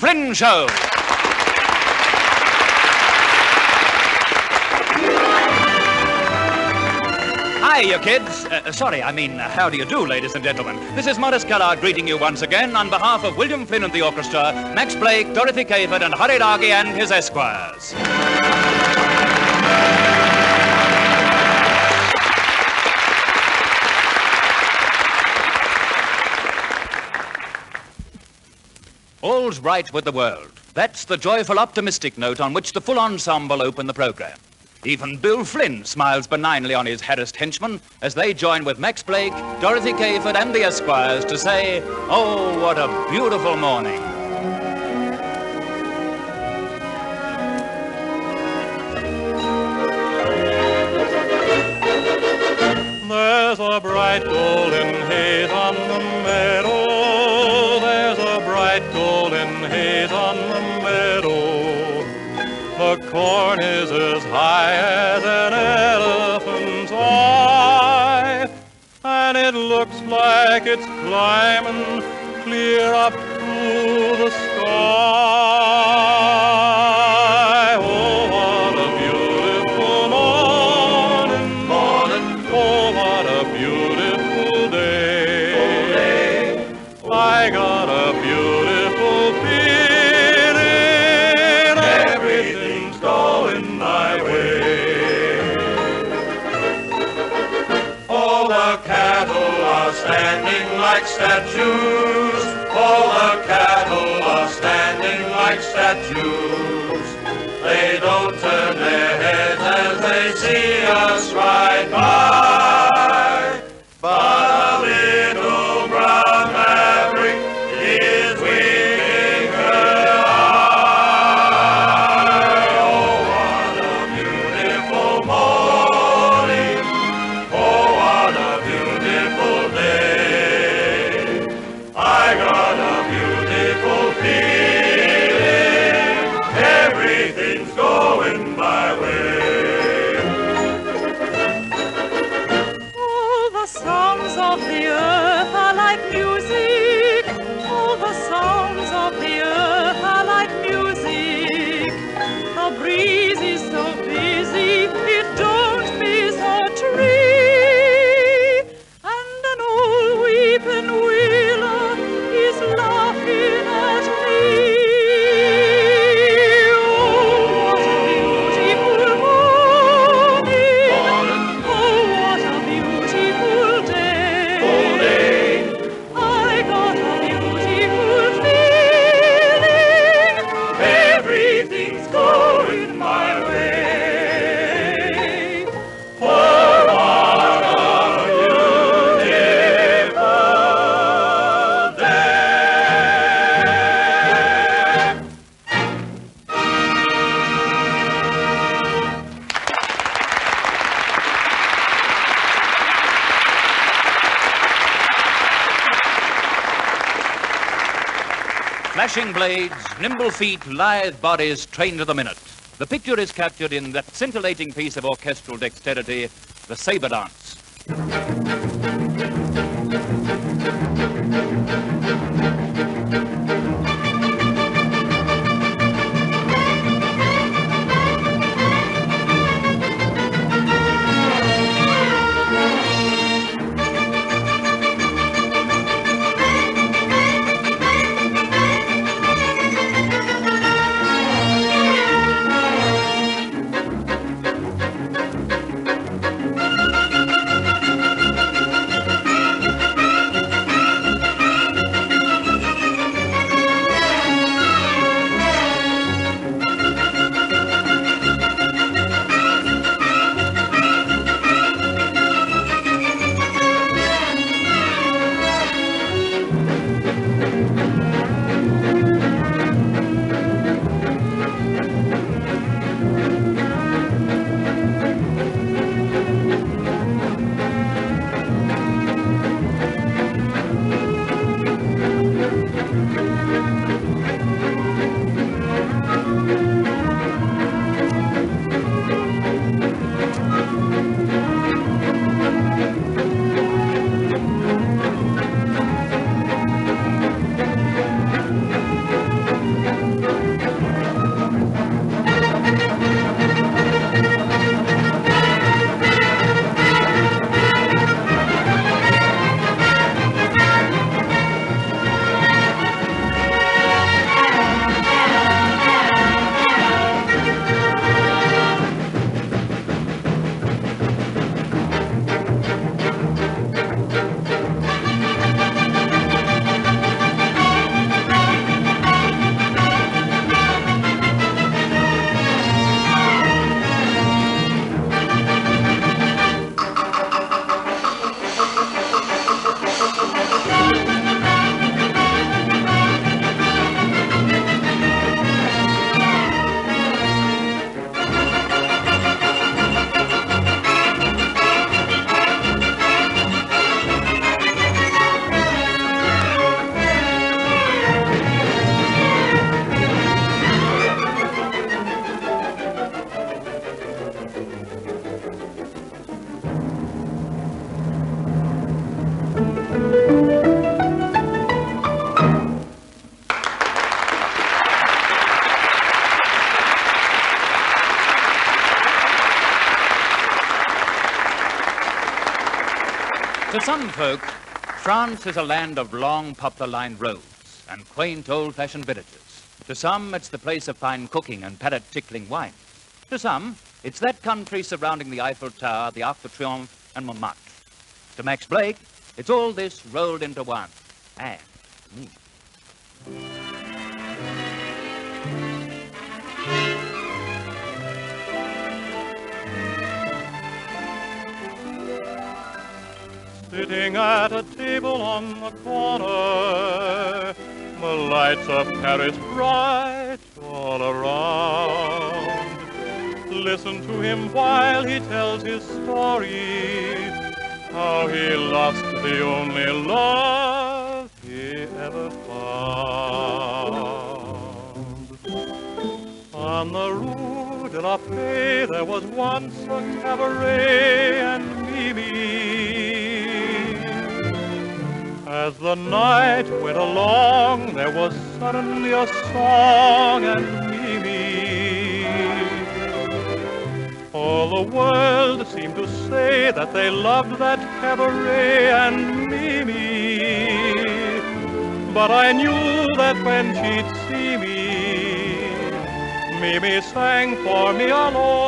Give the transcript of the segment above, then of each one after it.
Flynn Show. Hi, you kids. How do you do, ladies and gentlemen? This is Maurice Callard greeting you once again on behalf of William Flynn and the orchestra, Max Blake, Dorothy Cayford, and Horrie Dargie and his Esquires. All's right with the world. That's the joyful, optimistic note on which the full ensemble open the program. Even Bill Flynn smiles benignly on his harassed henchmen as they join with Max Blake, Dorothy Cayford, and the Esquires to say, "Oh, what a beautiful morning." There's a bright golden haze on the meadow. There's a bright golden haze on the meadow. The corn is as high as an elephant's eye, and it looks like it's climbing clear up to the sky. Oh, what a beautiful morning, morning. Oh, what a beautiful day. I got a beautiful feeling. Everything's going my way. All the cattle are standing like statues. All the cattle are standing like statues. They don't turn their heads as they see us ride by. But a little brown maverick is winking her eye. Oh, what a beautiful morning. Oh, what a beautiful day. I got a beautiful feeling. Everything's going my way. All the sounds of the earth are like music. All the sounds of the earth are like music. The breeze is so busy, it don't miss a tree. And an old weeping willow is laughing at me. Oh, what a beautiful morning. Oh, what a beautiful day. I got a beautiful feeling. Everything's going my way. Oh, what a beautiful day. Flashing blades, nimble feet, lithe bodies trained to the minute. The picture is captured in that scintillating piece of orchestral dexterity, the saber dance. some folk, France is a land of long poplar-lined roads and quaint old-fashioned villages. To some, it's the place of fine cooking and palate-tickling wine. To some, it's that country surrounding the Eiffel Tower, the Arc de Triomphe, and Montmartre. To Max Blake, it's all this rolled into one. And me. Sitting at a table on the corner, the lights of Paris bright all around. Listen to him while he tells his story, how he lost the only love he ever found. On the Rue de la Paix there was once a cabaret, and Mimi, as the night went along, there was suddenly a song, and Mimi, all the world seemed to say that they loved that cabaret and Mimi. But I knew that when she'd see me, Mimi sang for me alone.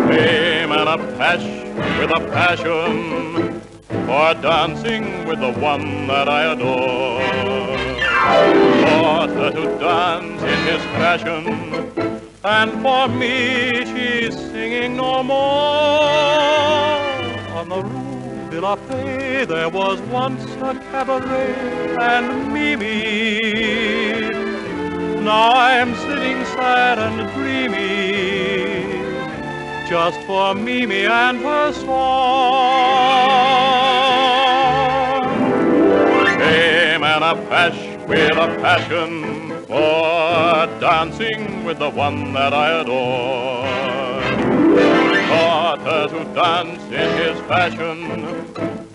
Fame and a with a passion for dancing with the one that I adore. Taught her to dance in his fashion, and for me she's singing no more. On the Rue de la Paix there was once a cabaret and Mimi. Now I'm sitting sad and dreamy, just for Mimi and her song. Fame and a with a passion for dancing with the one that I adore. Taught her to dance in his fashion,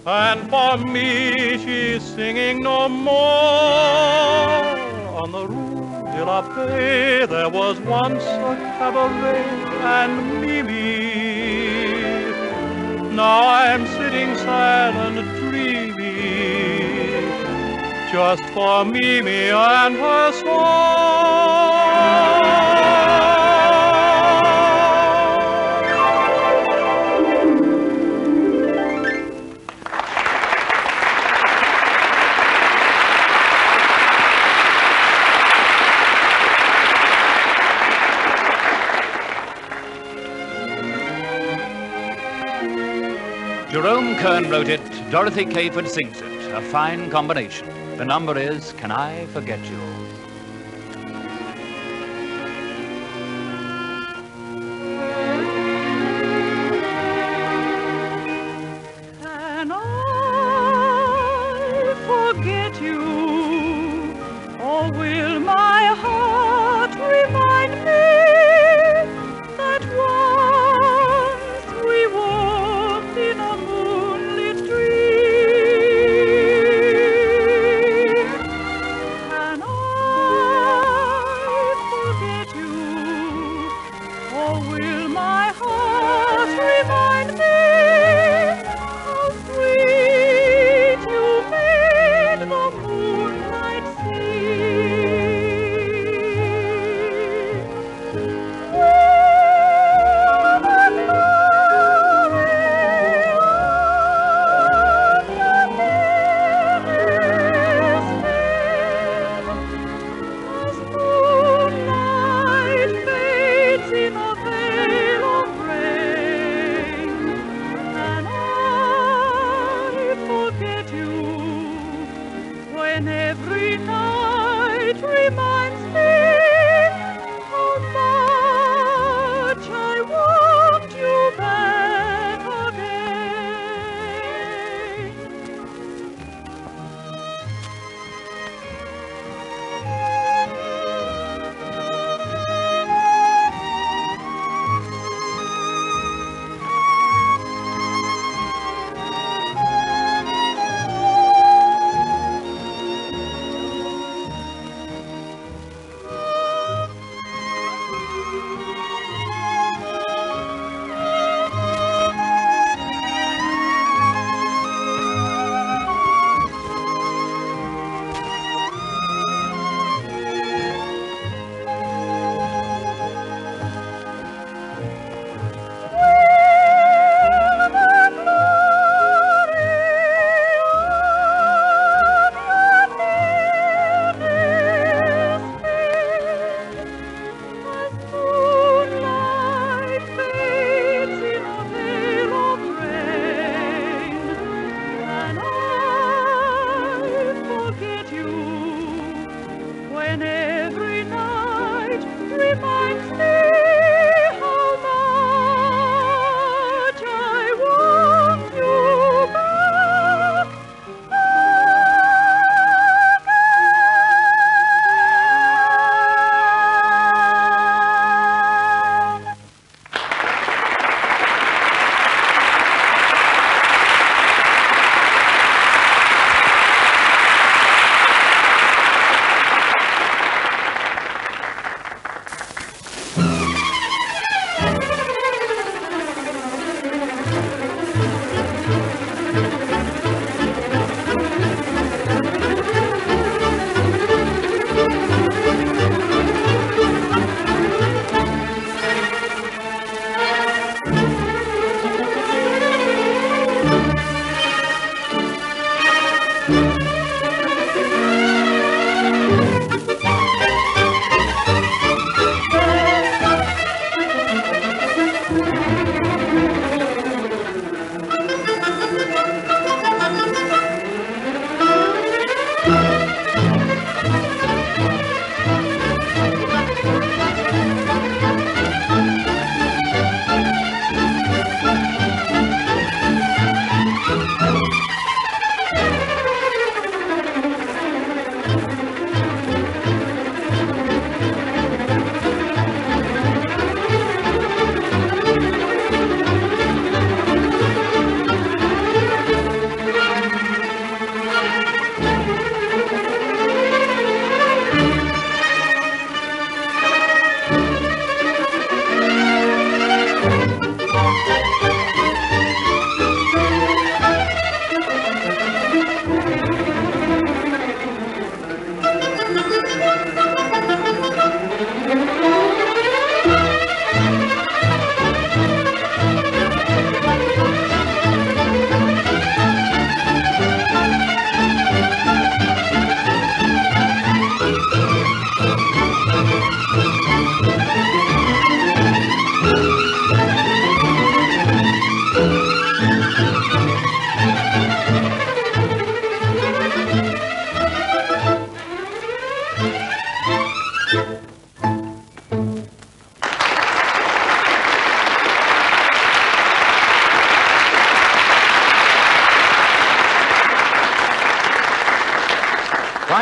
and for me she's singing no more. On the Rue de la Paix there was once a cabaret and Mimi. Now I'm sitting sad and dreamy, just for Mimi and her song. Jerome Kern wrote it, Dorothy Cayford sings it, a fine combination. The number is, Can I Forget You? Can I forget you, or will my heart remind me that once we walked in a moonlit dream? Can I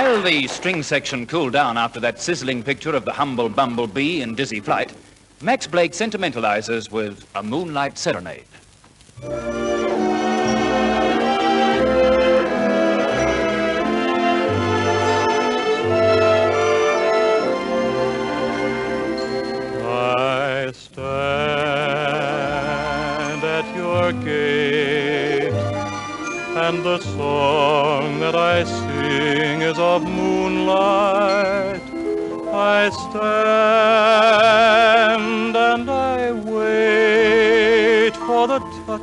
While the string section cooled down after that sizzling picture of the humble bumblebee in dizzy flight, Max Blake sentimentalizes with A Moonlight Serenade. I stand at your gate, and the song that I sing is of moonlight. I stand and I wait for the touch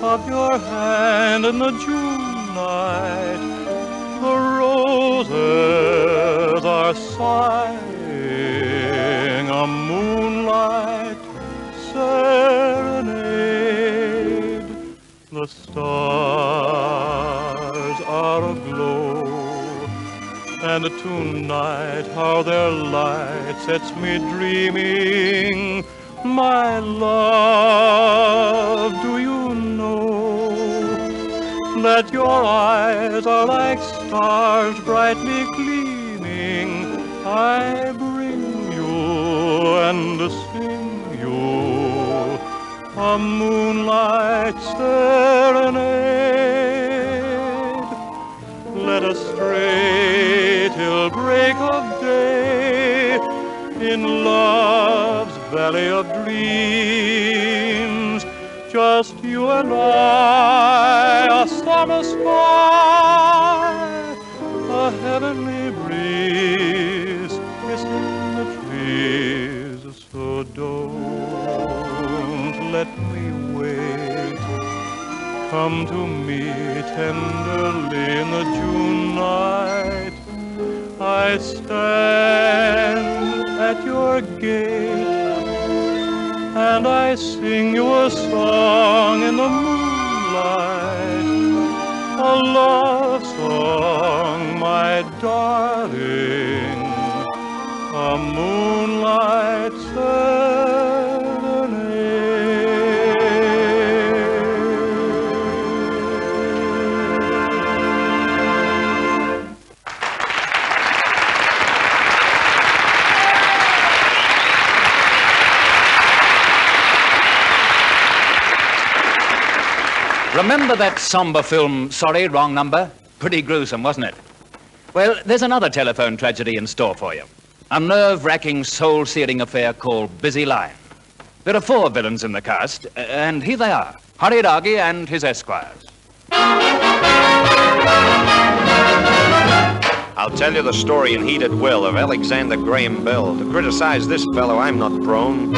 of your hand in the June night. The roses are sighing a moonlight serenade. The stars are aglow, and tonight how their light sets me dreaming. My love, do you know that your eyes are like stars brightly gleaming? I bring you and sing you a moonlight serenade. Let us stray till break of day in love's valley of dreams. Just you and I, a summer sky, a heavenly breeze kissing the trees. So don't let me wait. Come to me tenderly in the June night. I stand at your gate, and I sing you a song in the moonlight, a love song, my darling, a moonlight serenade. Remember that somber film, Sorry, Wrong Number? Pretty gruesome, wasn't it? Well, there's another telephone tragedy in store for you. A nerve-wracking, soul-searing affair called Busy Line. There are 4 villains in the cast, and here they are. Horrie Dargie and his Esquires. I'll tell you the story in heated will of Alexander Graham Bell. To criticize this fellow, I'm not prone.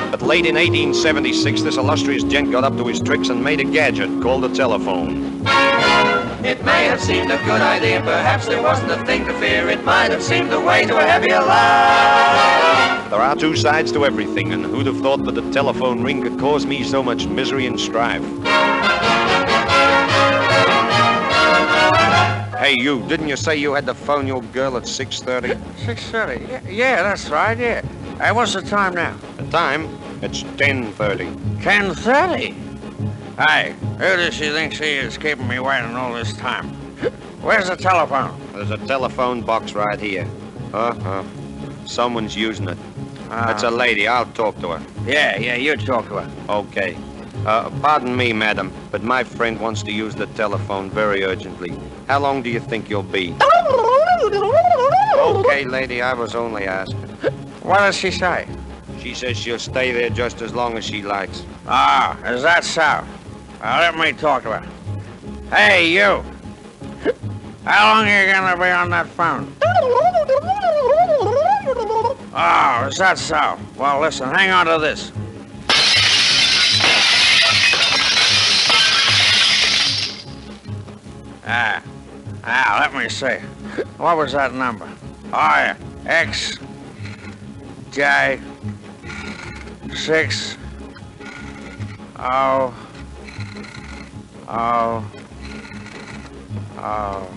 But late in 1876, this illustrious gent got up to his tricks and made a gadget called a telephone. It may have seemed a good idea, perhaps there wasn't a thing to fear. It might have seemed the way to a happier life. There are 2 sides to everything, and who'd have thought that a telephone ring could cause me so much misery and strife? Hey, you, didn't you say you had to phone your girl at 6:30? 6:30? Yeah, that's right, yeah. Hey, what's the time now? The time? It's 10:30. 10:30? Hey, who does she think she is keeping me waiting all this time? Where's the telephone? There's a telephone box right here. Someone's using it. It's a lady. I'll talk to her. Yeah, you talk to her. Okay. Pardon me, madam, but my friend wants to use the telephone very urgently. How long do you think you'll be? Okay, lady, I was only asking. What does she say? She says she'll stay there just as long as she likes. Ah, is that so? Well, let me talk to her. Hey, you! How long are you gonna be on that phone? Oh, is that so? Well, listen, hang on to this. Let me see. What was that number? Oh, yeah. X, J, 6, O, O, O.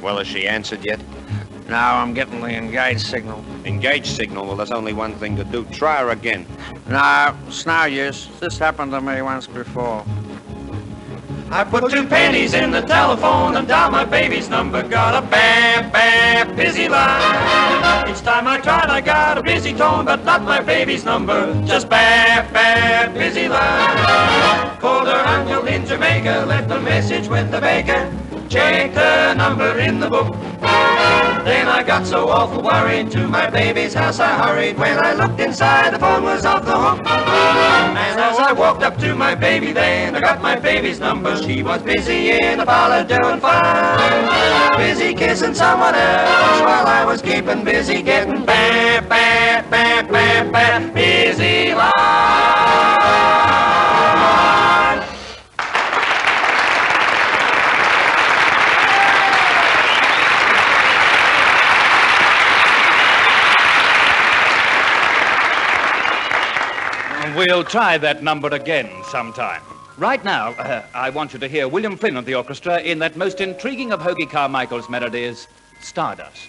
Well, has she answered yet? No, I'm getting the engaged signal. Engaged signal? Well, there's only one thing to do. Try her again. No, it's no use. This happened to me once before. I put 2 pennies in the telephone and dialed my baby's number. Got a bam, bam, busy line. Each time I tried, I got a busy tone, but not my baby's number. Just bam, bam, busy line. Called her uncle in Jamaica, left a message with the baker. Check the number in the book. Then I got so awful worried, to my baby's house I hurried. When I looked inside, the phone was off the hook. And as I walked up to my baby then, I got my baby's number. She was busy in the parlor doing fine, busy kissing someone else, while I was keeping busy getting bam, bam, bam, bam, bam, busy line. We'll try that number again sometime. Right now, I want you to hear William Flynn of the orchestra in that most intriguing of Hoagie Carmichael's melodies, Stardust.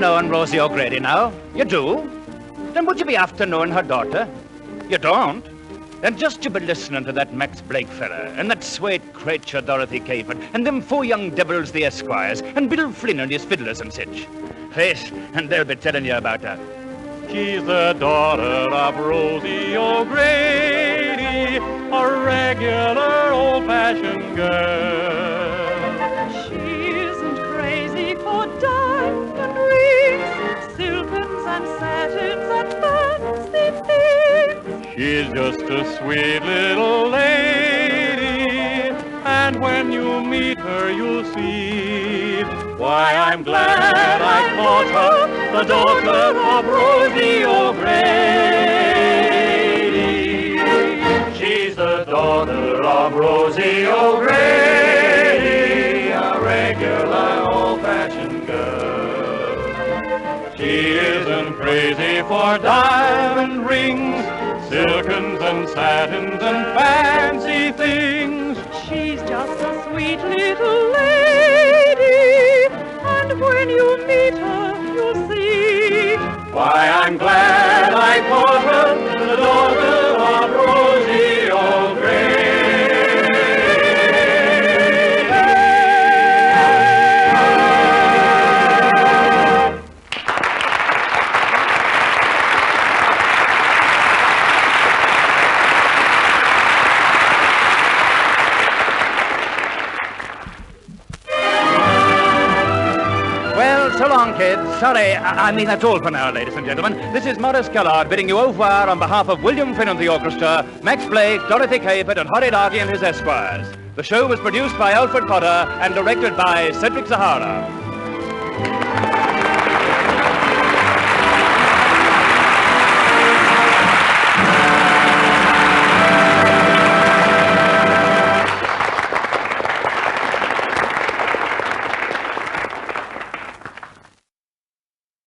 knowing Rosie O'Grady now? You do? Then would you be after knowing her daughter? You don't? Then just you be listening to that Max Blake fella, and that sweet creature Dorothy Cayford, and them 4 young devils, the Esquires, and Bill Flynn and his fiddlers and such. Yes, and they'll be telling you about her. She's the daughter of Rosie O'Grady, a regular old-fashioned girl. She isn't crazy for diamond rings, silkens and satins and fancy things. She's just a sweet little lady, and when you meet her you'll see why I'm glad I caught her the daughter of Rosie O'Grady. She's the daughter of Rosie O'Grady, a regular old-fashioned girl. She isn't crazy for diamond rings, silkens and satins and fancy things. She's just a sweet little lady, and when you meet her, you'll see Why, I'm glad I caught her, the daughter of Rosie O'Grady. So long, kids. Sorry, I mean that's all for now, ladies and gentlemen. This is Maurice Callard bidding you au revoir on behalf of William Flynn and the orchestra, Max Blake, Dorothy Cayford, and Horrie Dargie and his Esquires. The show was produced by Alf Potter and directed by Cedric Zahara.